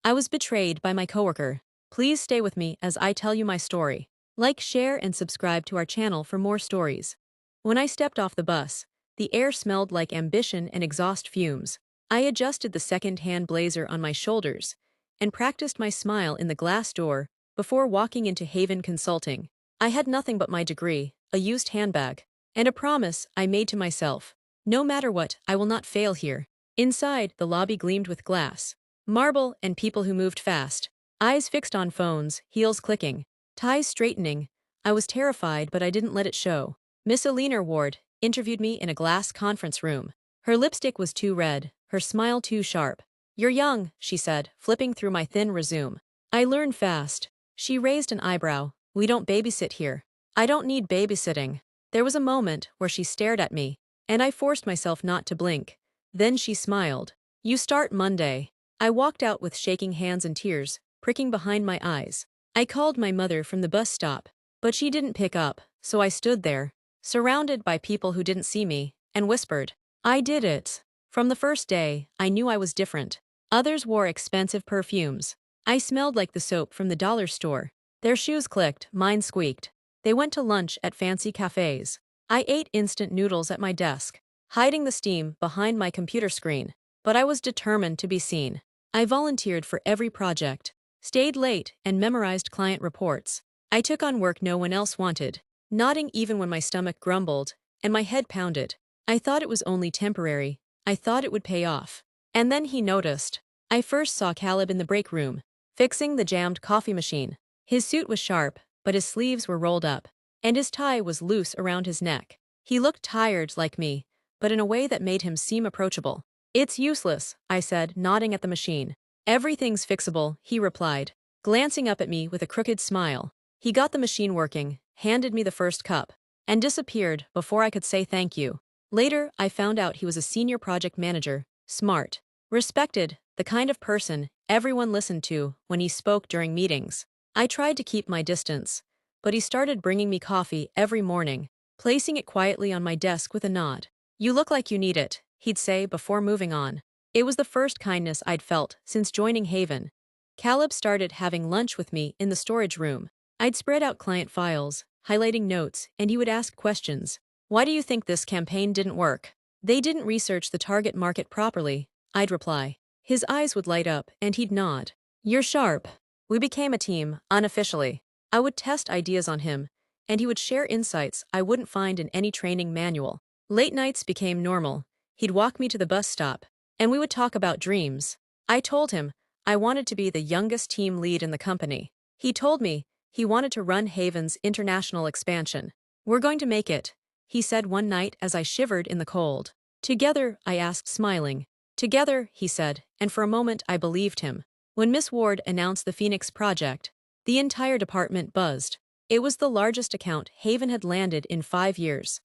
I was betrayed by my coworker. Please stay with me as I tell you my story. Like, share, and subscribe to our channel for more stories. When I stepped off the bus, the air smelled like ambition and exhaust fumes. I adjusted the second-hand blazer on my shoulders and practiced my smile in the glass door before walking into Haven Consulting. I had nothing but my degree, a used handbag, and a promise I made to myself. No matter what, I will not fail here. Inside, the lobby gleamed with glass, marble, and people who moved fast. Eyes fixed on phones, heels clicking, ties straightening. I was terrified, but I didn't let it show. Miss Alina Ward interviewed me in a glass conference room. Her lipstick was too red, her smile too sharp. "You're young," she said, flipping through my thin resume. "I learn fast." She raised an eyebrow. "We don't babysit here." "I don't need babysitting." There was a moment where she stared at me, and I forced myself not to blink. Then she smiled. "You start Monday." I walked out with shaking hands and tears pricking behind my eyes. I called my mother from the bus stop, but she didn't pick up, so I stood there, surrounded by people who didn't see me, and whispered, "I did it." From the first day, I knew I was different. Others wore expensive perfumes. I smelled like the soap from the dollar store. Their shoes clicked, mine squeaked. They went to lunch at fancy cafes. I ate instant noodles at my desk, hiding the steam behind my computer screen. But I was determined to be seen. I volunteered for every project, stayed late, and memorized client reports. I took on work no one else wanted, nodding even when my stomach grumbled and my head pounded. I thought it was only temporary. I thought it would pay off. And then he noticed. I first saw Caleb in the break room, fixing the jammed coffee machine. His suit was sharp, but his sleeves were rolled up, and his tie was loose around his neck. He looked tired like me, but in a way that made him seem approachable. "It's useless," I said, nodding at the machine. "Everything's fixable," he replied, glancing up at me with a crooked smile. He got the machine working, handed me the first cup, and disappeared before I could say thank you. Later, I found out he was a senior project manager, smart, respected, the kind of person everyone listened to when he spoke during meetings. I tried to keep my distance, but he started bringing me coffee every morning, placing it quietly on my desk with a nod. "You look like you need it," he'd say before moving on. It was the first kindness I'd felt since joining Haven. Caleb started having lunch with me in the storage room. I'd spread out client files, highlighting notes, and he would ask questions. "Why do you think this campaign didn't work?" "They didn't research the target market properly," I'd reply. His eyes would light up, and he'd nod. "You're sharp." We became a team, unofficially. I would test ideas on him, and he would share insights I wouldn't find in any training manual. Late nights became normal. He'd walk me to the bus stop, and we would talk about dreams. I told him I wanted to be the youngest team lead in the company. He told me he wanted to run Haven's international expansion. "We're going to make it," he said one night as I shivered in the cold. "Together," I asked, smiling. "Together," he said, and for a moment I believed him. When Miss Ward announced the Phoenix project, the entire department buzzed. It was the largest account Haven had landed in 5 years.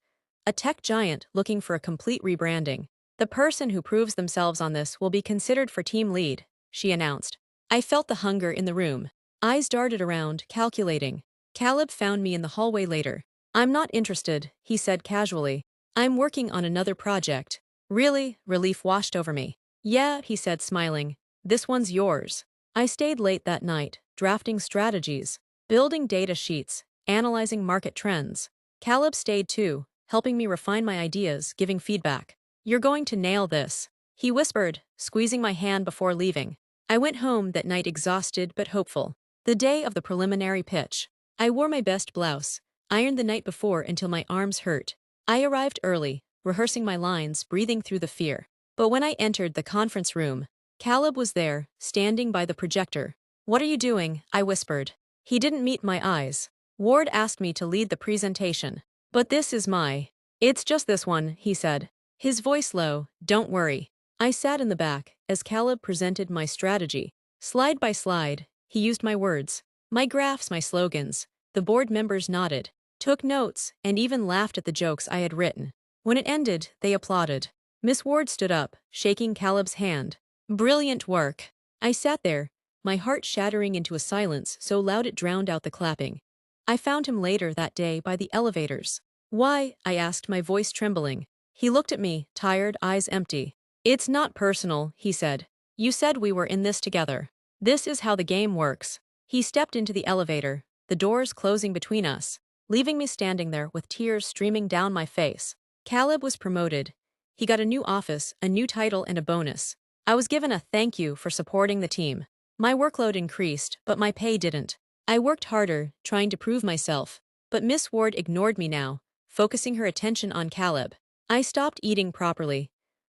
A tech giant looking for a complete rebranding. "The person who proves themselves on this will be considered for team lead," she announced. I felt the hunger in the room. Eyes darted around, calculating. Caleb found me in the hallway later. "I'm not interested," he said casually. "I'm working on another project." "Really?" Relief washed over me. "Yeah," he said, smiling. "This one's yours." I stayed late that night, drafting strategies, building data sheets, analyzing market trends. Caleb stayed too, helping me refine my ideas, giving feedback. "You're going to nail this," he whispered, squeezing my hand before leaving. I went home that night exhausted but hopeful. The day of the preliminary pitch. I wore my best blouse, ironed the night before until my arms hurt. I arrived early, rehearsing my lines, breathing through the fear. But when I entered the conference room, Caleb was there, standing by the projector. "What are you doing?" I whispered. He didn't meet my eyes. "Ward asked me to lead the presentation. But this is my..." "It's just this one," he said, his voice low. "Don't worry." I sat in the back as Caleb presented my strategy. Slide by slide, he used my words, my graphs, my slogans. The board members nodded, took notes, and even laughed at the jokes I had written. When it ended, they applauded. Miss Ward stood up, shaking Caleb's hand. "Brilliant work." I sat there, my heart shattering into a silence so loud it drowned out the clapping. I found him later that day by the elevators. "Why?" I asked, my voice trembling. He looked at me, tired, eyes empty. "It's not personal," he said. "You said we were in this together." This is how the game works. He stepped into the elevator, the doors closing between us, leaving me standing there with tears streaming down my face. Caleb was promoted. He got a new office, a new title, and a bonus. I was given a thank you for supporting the team. My workload increased, but my pay didn't. I worked harder, trying to prove myself. But Miss Ward ignored me now, focusing her attention on Caleb. I stopped eating properly.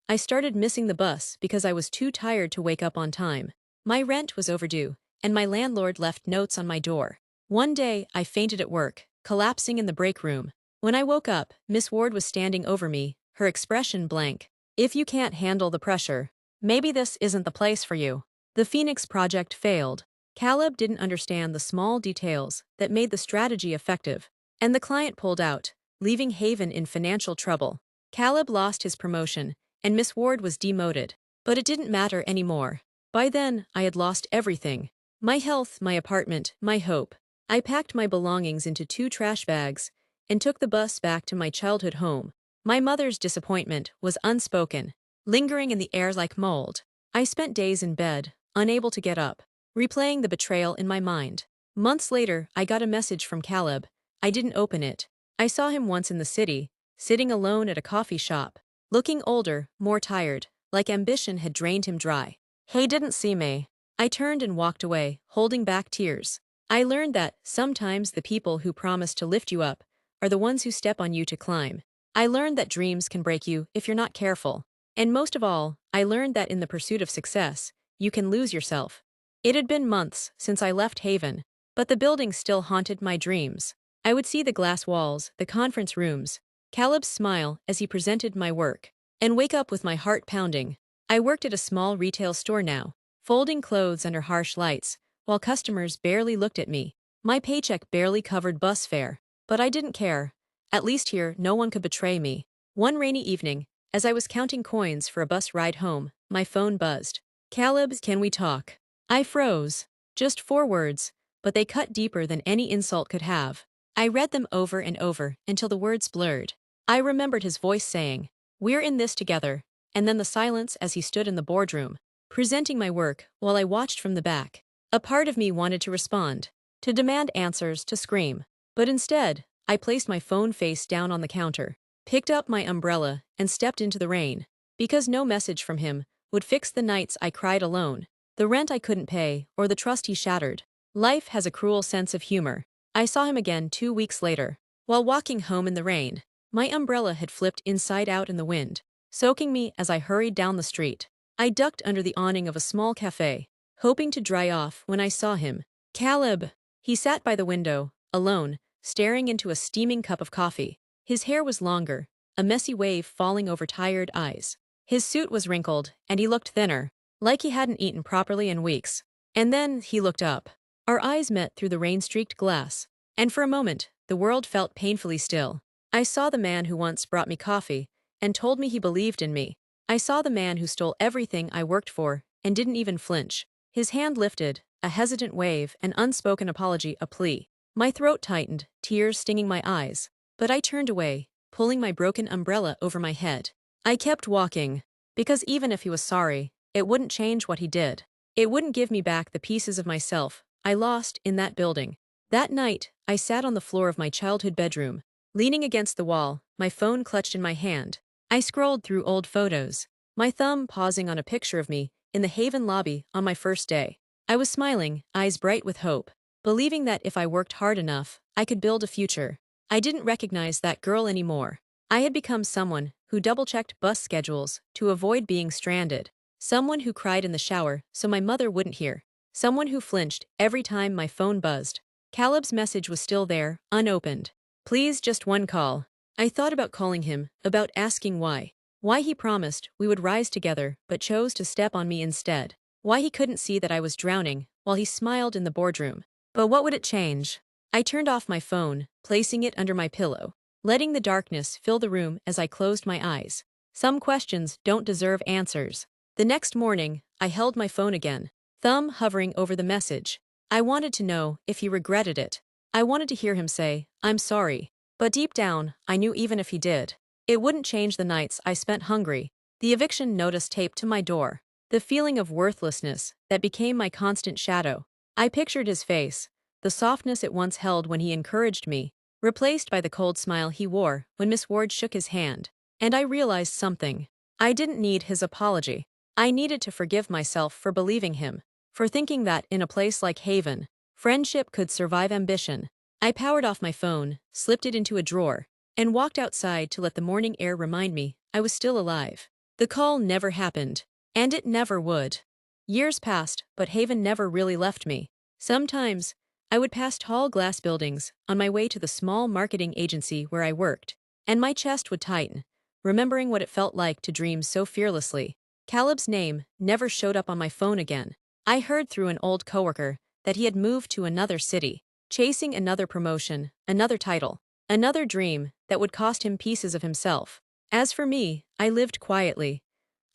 I started missing the bus because I was too tired to wake up on time. My rent was overdue, and my landlord left notes on my door. One day, I fainted at work, collapsing in the break room. When I woke up, Miss Ward was standing over me, her expression blank. If you can't handle the pressure, maybe this isn't the place for you. The Phoenix project failed. Caleb didn't understand the small details that made the strategy effective, and the client pulled out, leaving Haven in financial trouble. Caleb lost his promotion, and Miss Ward was demoted. But it didn't matter anymore. By then, I had lost everything. My health, my apartment, my hope. I packed my belongings into 2 trash bags and took the bus back to my childhood home. My mother's disappointment was unspoken, lingering in the air like mold. I spent days in bed, unable to get up, replaying the betrayal in my mind. Months later, I got a message from Caleb. I didn't open it. I saw him once in the city, sitting alone at a coffee shop, looking older, more tired, like ambition had drained him dry. He didn't see me. I turned and walked away, holding back tears. I learned that sometimes the people who promise to lift you up are the ones who step on you to climb. I learned that dreams can break you if you're not careful. And most of all, I learned that in the pursuit of success, you can lose yourself. It had been months since I left Haven, but the building still haunted my dreams. I would see the glass walls, the conference rooms, Caleb's smile as he presented my work, and wake up with my heart pounding. I worked at a small retail store now, folding clothes under harsh lights, while customers barely looked at me. My paycheck barely covered bus fare, but I didn't care. At least here, no one could betray me. One rainy evening, as I was counting coins for a bus ride home, my phone buzzed. Caleb, can we talk? I froze. Just 4 words, but they cut deeper than any insult could have. I read them over and over until the words blurred. I remembered his voice saying, "We're in this together," and then the silence as he stood in the boardroom, presenting my work while I watched from the back. A part of me wanted to respond, to demand answers, to scream. But instead, I placed my phone face down on the counter, picked up my umbrella, and stepped into the rain. Because no message from him would fix the nights I cried alone, the rent I couldn't pay, or the trust he shattered. Life has a cruel sense of humor. I saw him again 2 weeks later. While walking home in the rain, my umbrella had flipped inside out in the wind, soaking me as I hurried down the street. I ducked under the awning of a small cafe, hoping to dry off when I saw him. Caleb! He sat by the window, alone, staring into a steaming cup of coffee. His hair was longer, a messy wave falling over tired eyes. His suit was wrinkled, and he looked thinner, like he hadn't eaten properly in weeks. And then he looked up. Our eyes met through the rain-streaked glass, and for a moment, the world felt painfully still. I saw the man who once brought me coffee and told me he believed in me. I saw the man who stole everything I worked for and didn't even flinch. His hand lifted, a hesitant wave, an unspoken apology, a plea. My throat tightened, tears stinging my eyes. But I turned away, pulling my broken umbrella over my head. I kept walking, because even if he was sorry, it wouldn't change what he did. It wouldn't give me back the pieces of myself I lost in that building. That night, I sat on the floor of my childhood bedroom, leaning against the wall, my phone clutched in my hand. I scrolled through old photos, my thumb pausing on a picture of me in the Haven lobby on my first day. I was smiling, eyes bright with hope, believing that if I worked hard enough, I could build a future. I didn't recognize that girl anymore. I had become someone who double-checked bus schedules to avoid being stranded, someone who cried in the shower so my mother wouldn't hear, someone who flinched every time my phone buzzed. Caleb's message was still there, unopened. Please, just one call. I thought about calling him, about asking why. Why he promised we would rise together but chose to step on me instead. Why he couldn't see that I was drowning while he smiled in the boardroom. But what would it change? I turned off my phone, placing it under my pillow, letting the darkness fill the room as I closed my eyes. Some questions don't deserve answers. The next morning, I held my phone again, thumb hovering over the message. I wanted to know if he regretted it. I wanted to hear him say, "I'm sorry." But deep down, I knew even if he did, it wouldn't change the nights I spent hungry, the eviction notice taped to my door, the feeling of worthlessness that became my constant shadow. I pictured his face, the softness it once held when he encouraged me, replaced by the cold smile he wore when Miss Ward shook his hand. And I realized something. I didn't need his apology. I needed to forgive myself for believing him, for thinking that in a place like Haven, friendship could survive ambition. I powered off my phone, slipped it into a drawer, and walked outside to let the morning air remind me I was still alive. The call never happened, and it never would. Years passed, but Haven never really left me. Sometimes, I would pass tall glass buildings on my way to the small marketing agency where I worked, and my chest would tighten, remembering what it felt like to dream so fearlessly. Caleb's name never showed up on my phone again. I heard through an old coworker that he had moved to another city, chasing another promotion, another title, another dream that would cost him pieces of himself. As for me, I lived quietly.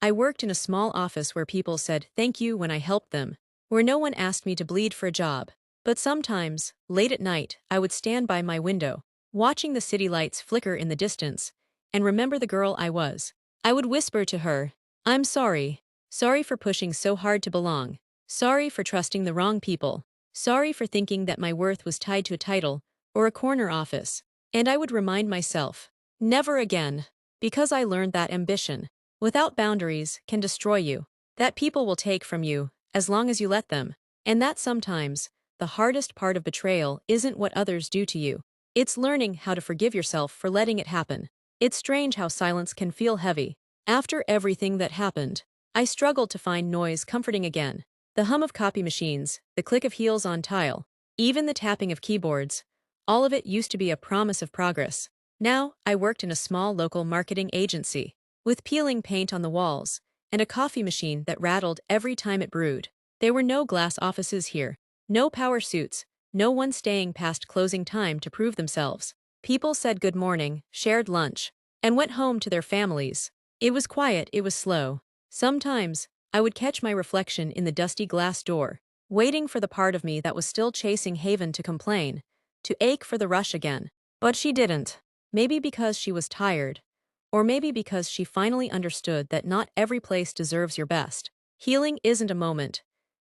I worked in a small office where people said thank you when I helped them, where no one asked me to bleed for a job. But sometimes, late at night, I would stand by my window, watching the city lights flicker in the distance, and remember the girl I was. I would whisper to her, "I'm sorry. Sorry for pushing so hard to belong. Sorry for trusting the wrong people. Sorry for thinking that my worth was tied to a title or a corner office." And I would remind myself, never again, because I learned that ambition, without boundaries, can destroy you, that people will take from you, as long as you let them, and that sometimes, the hardest part of betrayal isn't what others do to you. It's learning how to forgive yourself for letting it happen. It's strange how silence can feel heavy. After everything that happened, I struggled to find noise comforting again. The hum of copy machines, the click of heels on tile, even the tapping of keyboards, all of it used to be a promise of progress. Now, I worked in a small local marketing agency, with peeling paint on the walls, and a coffee machine that rattled every time it brewed. There were no glass offices here, no power suits, no one staying past closing time to prove themselves. People said good morning, shared lunch, and went home to their families. It was quiet, it was slow. Sometimes, I would catch my reflection in the dusty glass door, waiting for the part of me that was still chasing Haven to complain, to ache for the rush again. But she didn't. Maybe because she was tired, or maybe because she finally understood that not every place deserves your best. Healing isn't a moment.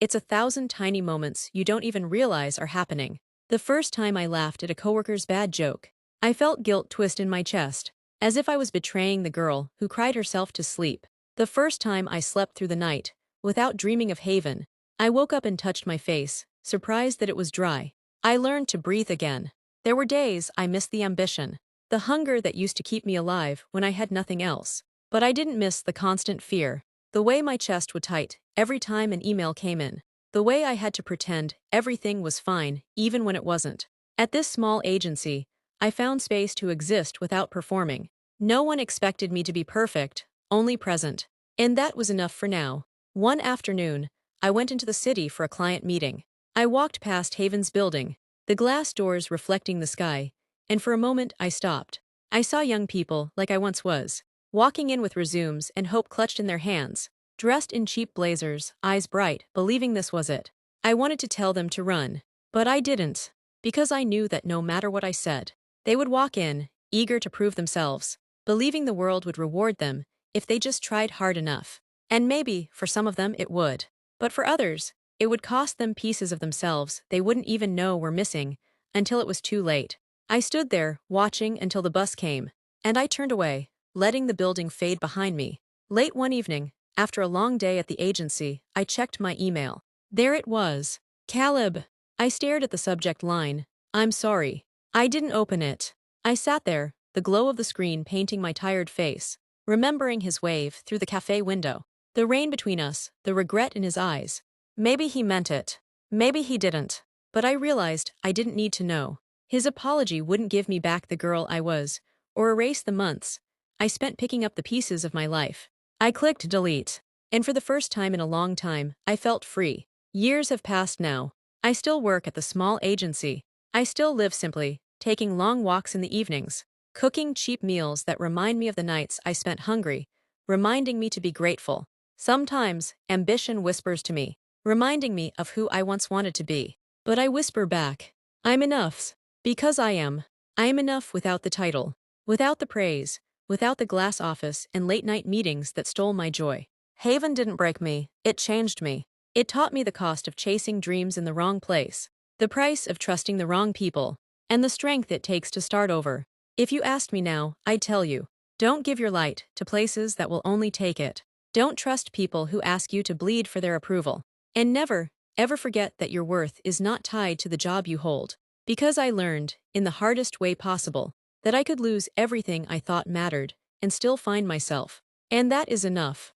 It's 1,000 tiny moments you don't even realize are happening. The first time I laughed at a coworker's bad joke, I felt guilt twist in my chest, as if I was betraying the girl who cried herself to sleep. The first time I slept through the night, without dreaming of Haven, I woke up and touched my face, surprised that it was dry. I learned to breathe again. There were days I missed the ambition, the hunger that used to keep me alive when I had nothing else. But I didn't miss the constant fear, the way my chest would tight every time an email came in, the way I had to pretend everything was fine even when it wasn't. At this small agency, I found space to exist without performing. No one expected me to be perfect, only present. And that was enough for now. One afternoon, I went into the city for a client meeting. I walked past Haven's building, the glass doors reflecting the sky, and for a moment I stopped. I saw young people, like I once was, walking in with resumes and hope clutched in their hands, dressed in cheap blazers, eyes bright, believing this was it. I wanted to tell them to run, but I didn't, because I knew that no matter what I said, they would walk in, eager to prove themselves, believing the world would reward them if they just tried hard enough. And maybe, for some of them, it would. But for others, it would cost them pieces of themselves they wouldn't even know were missing until it was too late. I stood there, watching until the bus came, and I turned away, letting the building fade behind me. Late one evening, after a long day at the agency, I checked my email. There it was. Caleb. I stared at the subject line. I'm sorry. I didn't open it. I sat there, the glow of the screen painting my tired face, remembering his wave through the cafe window, the rain between us, the regret in his eyes. Maybe he meant it. Maybe he didn't. But I realized I didn't need to know. His apology wouldn't give me back the girl I was, or erase the months I spent picking up the pieces of my life. I clicked delete, and for the first time in a long time, I felt free. Years have passed now. I still work at the small agency. I still live simply, taking long walks in the evenings, cooking cheap meals that remind me of the nights I spent hungry, reminding me to be grateful. Sometimes, ambition whispers to me, reminding me of who I once wanted to be. But I whisper back, I'm enough. Because I am. I am enough without the title, without the praise, without the glass office and late-night meetings that stole my joy. Haven didn't break me, it changed me. It taught me the cost of chasing dreams in the wrong place, the price of trusting the wrong people, and the strength it takes to start over. If you asked me now, I'd tell you, don't give your light to places that will only take it. Don't trust people who ask you to bleed for their approval. And never, ever forget that your worth is not tied to the job you hold. Because I learned, in the hardest way possible, that I could lose everything I thought mattered and still find myself. And that is enough.